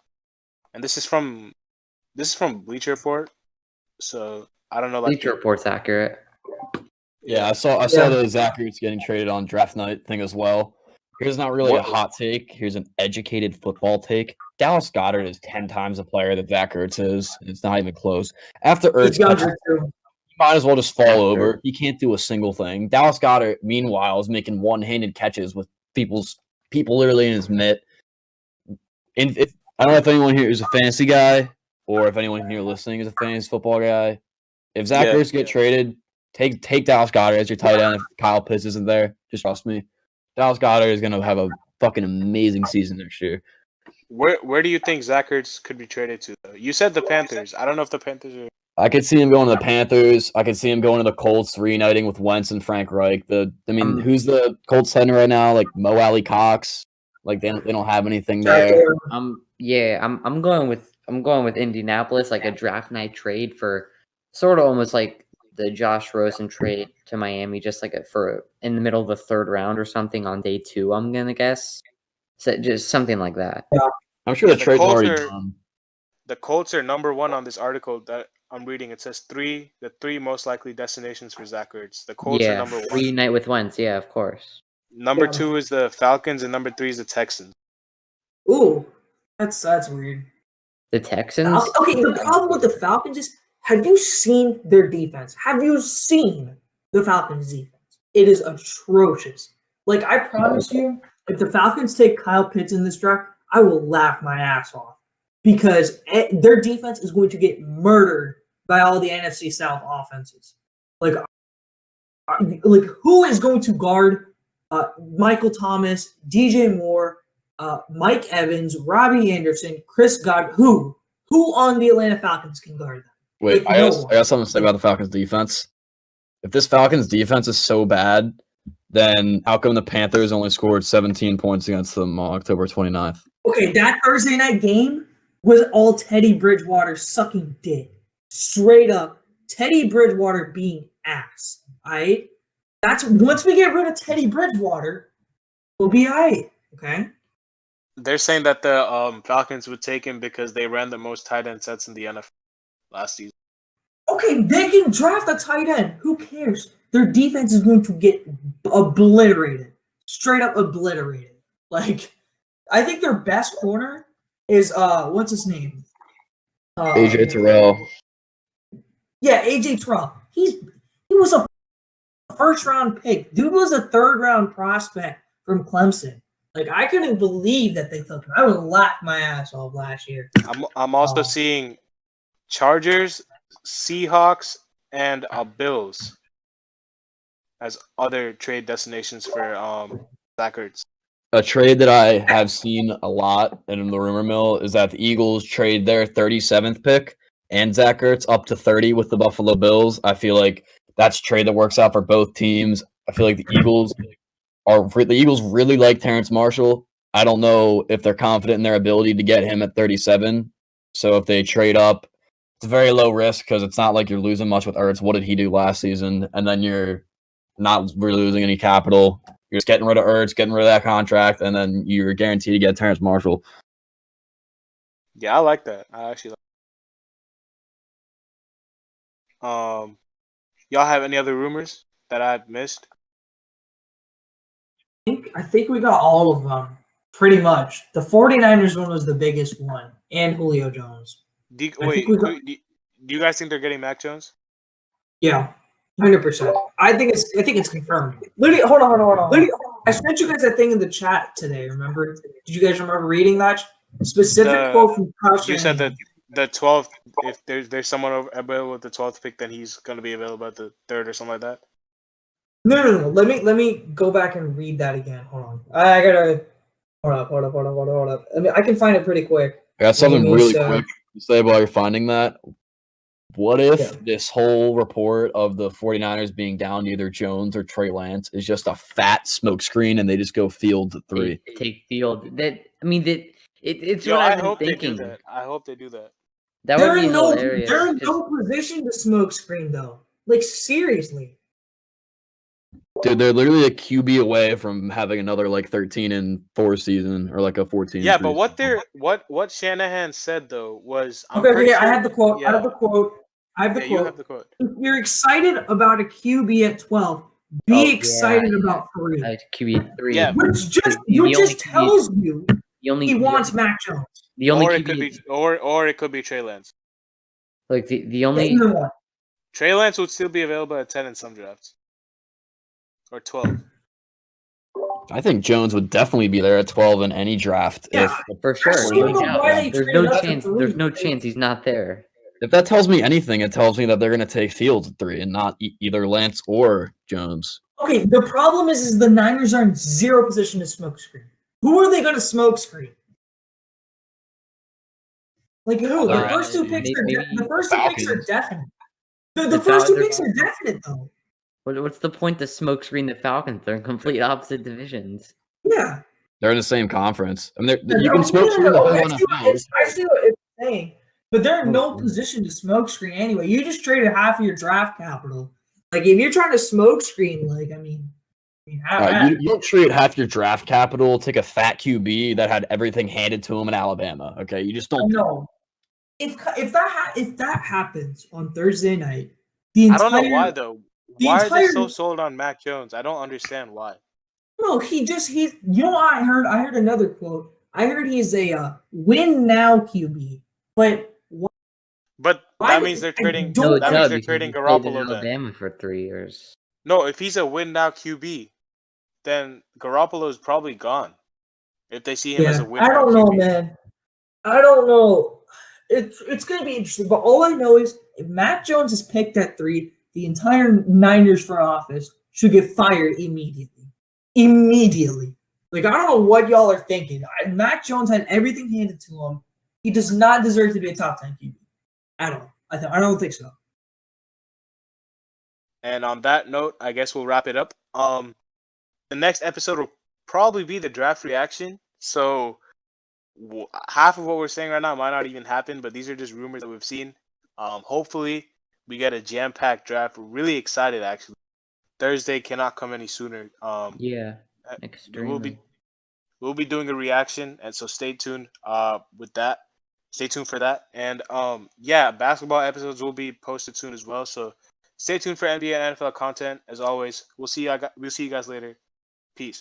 And this is from Bleacher Report. So I don't know, like Bleacher Report's accurate. Yeah, I saw the Zach Ertz getting traded on draft night thing as well. Here's not really a hot take. Here's an educated football take. Dallas Goedert is 10 times the player that Zach Ertz is. It's not even close. After Ertz, He's younger too. he might as well just fall over. He can't do a single thing. Dallas Goedert, meanwhile, is making one-handed catches with people literally in his mitt. I don't know if anyone here is a fantasy guy or if anyone here listening is a fantasy football guy. If Zach Ertz get traded, take Dallas Goedert as your tight end if Kyle Pitts isn't there. Just trust me. Dallas Goedert is going to have a fucking amazing season next year. Where do you think Zach Ertz could be traded to, though? You said the Panthers. I don't know if the Panthers are... I could see him going to the Panthers. I could see him going to the Colts, reuniting with Wentz and Frank Reich. Who's the Colts center right now? Like Mo Alley Cox. Like they don't have anything there. I'm going with Indianapolis, like a draft night trade for sort of almost like the Josh Rosen trade to Miami, just like for in the middle of the third round or something on day 2. I'm gonna guess, so just something like that. Yeah. I'm sure the trade's already done. The Colts are number 1 on this article that I'm reading. It says the three most likely destinations for Zach Ertz. The Colts are number 1. Reunite with Wentz, yeah, of course. Number 2 is the Falcons, and number 3 is the Texans. Ooh, that's weird. The Texans? Okay, the problem with the Falcons is, have you seen their defense? Have you seen the Falcons' defense? It is atrocious. Like, I promise you, if the Falcons take Kyle Pitts in this draft, I will laugh my ass off. Because their defense is going to get murdered by all the NFC South offenses. Like who is going to guard Michael Thomas, DJ Moore, Mike Evans, Robbie Anderson, Chris Godwin? Who on the Atlanta Falcons can guard them? Wait, I got something to say about the Falcons defense. If this Falcons defense is so bad, then how come the Panthers only scored 17 points against them on October 29th? Okay, that Thursday night game was all Teddy Bridgewater sucking dick. Straight up, Teddy Bridgewater being ass. Alright? That's once we get rid of Teddy Bridgewater, we'll be alright. Okay? They're saying that the Falcons would take him because they ran the most tight end sets in the NFL last season. Okay, they can draft a tight end. Who cares? Their defense is going to get obliterated. Straight up obliterated. Like, I think their best corner is what's his name? AJ Terrell. Yeah, AJ Terrell. He was a first round pick. Dude was a third round prospect from Clemson. Like, I couldn't believe that they took him. I would laugh my ass off last year. I'm also seeing Chargers, Seahawks, and Bills as other trade destinations for Zach Ertz. A trade that I have seen a lot in the rumor mill is that the Eagles trade their 37th pick and Zach Ertz up to 30 with the Buffalo Bills. I feel like that's a trade that works out for both teams. I feel like the Eagles really like Terrence Marshall. I don't know if they're confident in their ability to get him at 37. So if they trade up, it's very low risk because it's not like you're losing much with Ertz. What did he do last season? And then you're not really losing any capital. You're just getting rid of Ertz, getting rid of that contract, and then you're guaranteed to get Terrence Marshall. Yeah, I like that. I actually like y'all have any other rumors that I've missed? I think we got all of them, pretty much. The 49ers one was the biggest one, and Julio Jones. Do you guys think they're getting Mac Jones? Yeah, 100%. I think it's confirmed. Lydia, hold on. Lydia, I sent you guys that thing in the chat today. Remember? Did you guys remember reading that specific quote from Kyle You said that the 12th, if there's someone available with the 12th pick, then he's going to be available at the 3rd or something like that. No. Let me go back and read that again. Hold on. I gotta hold up. I mean, I can find it pretty quick. I got something really quick to say while you're finding that. What if this whole report of the 49ers being down either Jones or Trey Lance is just a fat smokescreen and they just go field to 3? They take field. It's Yo, what I I've hope been they do thinking. that. I hope they do that. That would be hilarious. They're in no position to smokescreen though. Like, seriously. Dude, they're literally a QB away from having another like 13-4 season or like a 14. Yeah, but what Shanahan said though was I'm Okay, pretty I sure. have the quote. I Yeah, have the quote. I have the yeah, you have quote. the quote. If you're excited about a QB at 12, be Oh, yeah. excited about 3. QB3. Yeah. Which just The only just QB tells you The only he the wants only- Mac Jones. the only Or QB it could be or it could be Trey Lance. like the Yeah, only either one. Trey Lance would still be available at 10 in some drafts. Or 12. I think Jones would definitely be there at 12 in any draft. Yeah. for sure. still don't no know doubt. why they There's traded no up to chance. 3. There's no chance he's not there. If that tells me anything, it tells me that they're going to take Fields at 3 and not either Lance or Jones. Okay, the problem is the Niners are in 0 position to smoke screen. Who are they going to smoke screen? Like who? The first 2 picks are maybe the first 2 picks are Falcons. definite. The The first 2 Falcons- picks are definite though. What's the point to smoke screen the Falcons? They're in complete opposite divisions. Yeah. They're in the same conference. I mean, No, you can smoke screen the whole I see NFL. what it's saying, but they're in no Okay. position to smoke screen anyway. You just traded half of your draft capital. Like if you're trying to smoke screen, like I mean, You don't trade half your draft capital, take a fat QB that had everything handed to him in Alabama. Okay, you just don't. no. If that happens on Thursday night, the I entire don't know why though. the Why are they entire- so sold on Mac Jones? I don't understand why. no, he's you know what I heard? I heard another quote. I heard he's a win now QB, but But Why that would- means they're I trading. don't- That No, means they're because trading he played in Garoppolo then. Alabama for 3 years. No, if he's a win now QB, then Garoppolo is probably gone. If they see him as a win I now don't know, QB. man. I don't know. It's gonna be interesting, but all I know is if Mac Jones is picked at 3, the entire Niners front office should get fired immediately. Immediately. Like I don't know what y'all are thinking. Mac Jones had everything handed to him. He does not deserve to be a top 10 QB at all. I don't think so. And on that note, I guess we'll wrap it up. The next episode will probably be the draft reaction. So half of what we're saying right now might not even happen, but these are just rumors that we've seen. Hopefully, we get a jam-packed draft. We're really excited, actually. Thursday cannot come any sooner. Yeah, we'll extremely. be doing a reaction, and so stay tuned. With that, stay tuned for that. And yeah, basketball episodes will be posted soon as well. So stay tuned for NBA and NFL content. As always, we'll see you guys later. Peace.